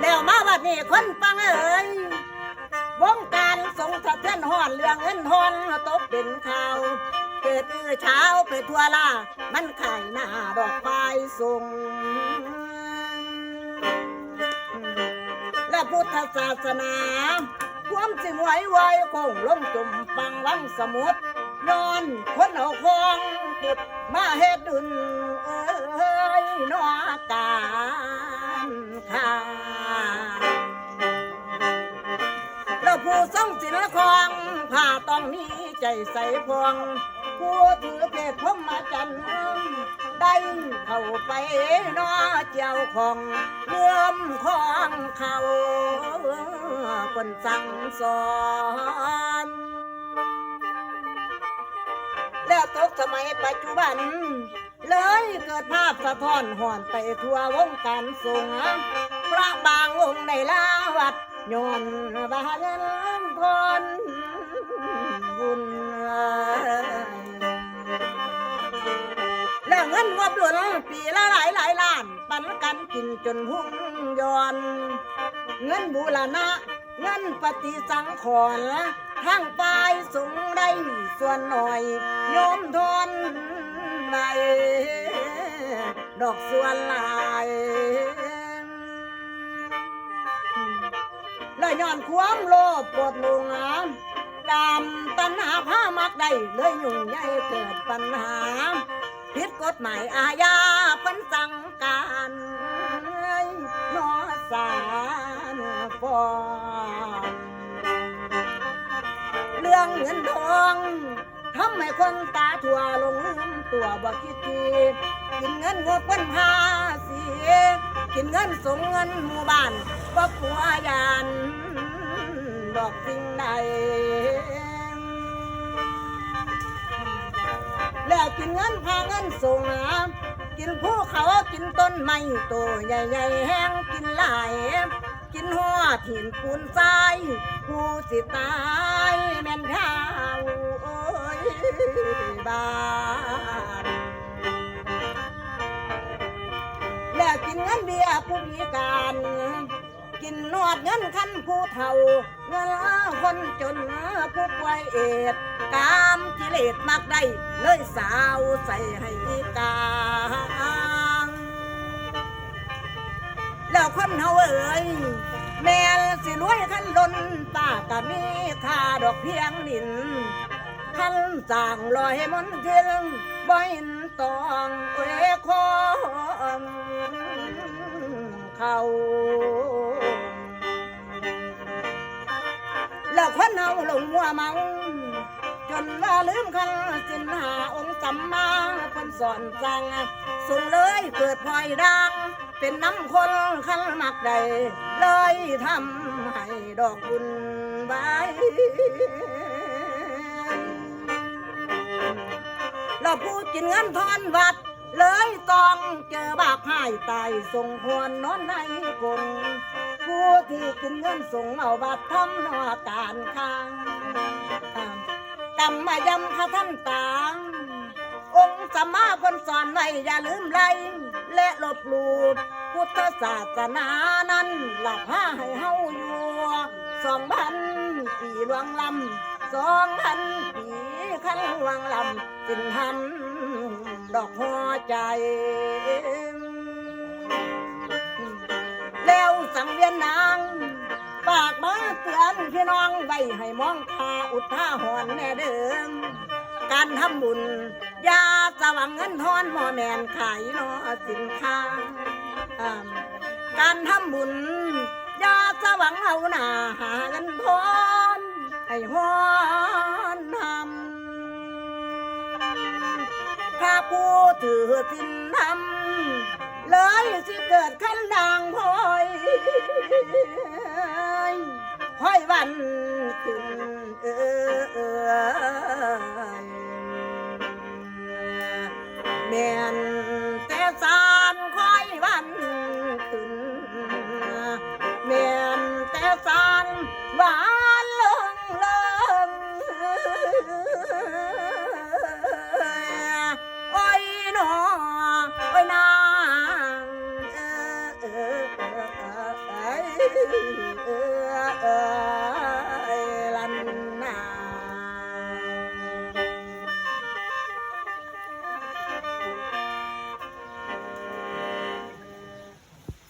แล้วมาวัดนี้คนฟังเอ๋ยวงการสงสะเทือนห่อนเรื่องเงินทอนตกเป็นข่าวเกิดเช้าไปทั่วลามันขายหน้าดอกไฟส่งและพุทธศาสนาความสิไหวคงลงจุ่มฟังวังสมุทรย้อนคนเอาคองขุดมาเฮ็ดดุนนอการข่าแล้วผู้ทรงศิลคองผ้าต้องมีใจใส่พวงผู้ถือเพศพรหมจันทร์ได้เข้าไปนอเจียวของเลื่อมของเขาคนสั่งสอนแล้วตกสมัยปัจจุบันเลยเกิดภาพสะท้อนห่อนไปทั่ววงการสงฆ์พระบางองค์ในลาวัดย้อนบาเงินทนบุญแล้วเงินงบหลวงปีละหลายล้านปันกันกินจนหุ่นย้อนเงินบูรณะเงินปฏิสังขรณ์ทางปลายสูงได้ส่วนหน่อยโยมทนในดอกส่วนลายเลยย้อนความโลภปวดลงดำตัณหาผ้ามักได้เลยยุ่งใหญ่เกิดปัญหาผิดกฎหมายอาญาเป็นสั่งการนอสารฟ้องเรื่องเงินทองทำให้คนตาทั่วลงลืมตัวบ่คิดทีกินเงินงบเป็นภาษีกินเงินส่งเงินหมู่บ้านบ่กลัวยานดอกสิ่งใดแล้วกินเงินพาเงินส่งกินภูเขากินต้นไม้โตใหญ่ๆแห้งกินหลายกินหัวหินปูนทรายผู้สิตายแม่นข้าวบ้านแล้วกินเงินเบี้ยผู้พิการกินนวดเงินคันผู้เฒ่าเงินคนจนผู้ป่วยเอดกามกิเลสมักได้เลยสาวใส่ให้กางแล้วคนเฮาเอ๋ยแม่สิรวยคันล้นป้าก็มีค่าดอกเพียงดินคันจางลอยมนเทียงบ่เห็นตองเอ้ยของเขาแล้วคนเฮาหลงมัวเมาจนว่าลืมคันสินหาองค์สัมมาคนสอนสั่งส่งเลยเกิดพลอยดังเป็นน้ำคนคันมักใดเลยทำให้ดอกบุญไว้เราผู้กินเงินทอนวัดเลยต้องเจอบาปให้ตายส่งพวนนอนในกงผู้ที่กินเงินส่งเอาบัตรทำนอการค้างกรรมมายำข้าท่านต่างองค์สัมมาคนสอนไว้อย่าลืมไล่และลบหลู่พุทธศาสนานั้นหลับผ้าให้เฮาอยู่2,000 ปีลวงลำ2,000 ปีขั้นลวงลำสิ้นทำดอกหัวใจแล้วสังเวียนนางฝากมาเตือนพี่น้องไว้ให้มองคาอุทาหรณ์แน่เดิมการทำบุญยาสว่างเงินทอนหมอแมนขายนอสินค้าการทำบุญยาสว่างเอาหน้าหาเงินทอนให้หอนทำถ้าผู้ถือสินทำเลยสิเกิดขั้นดังพอยวันขึ้นแม่นแต่สานคอยวันขึ้นแม่นแต่สานหวานเลิงโอ้ยหนอโอ้ยนาง เออ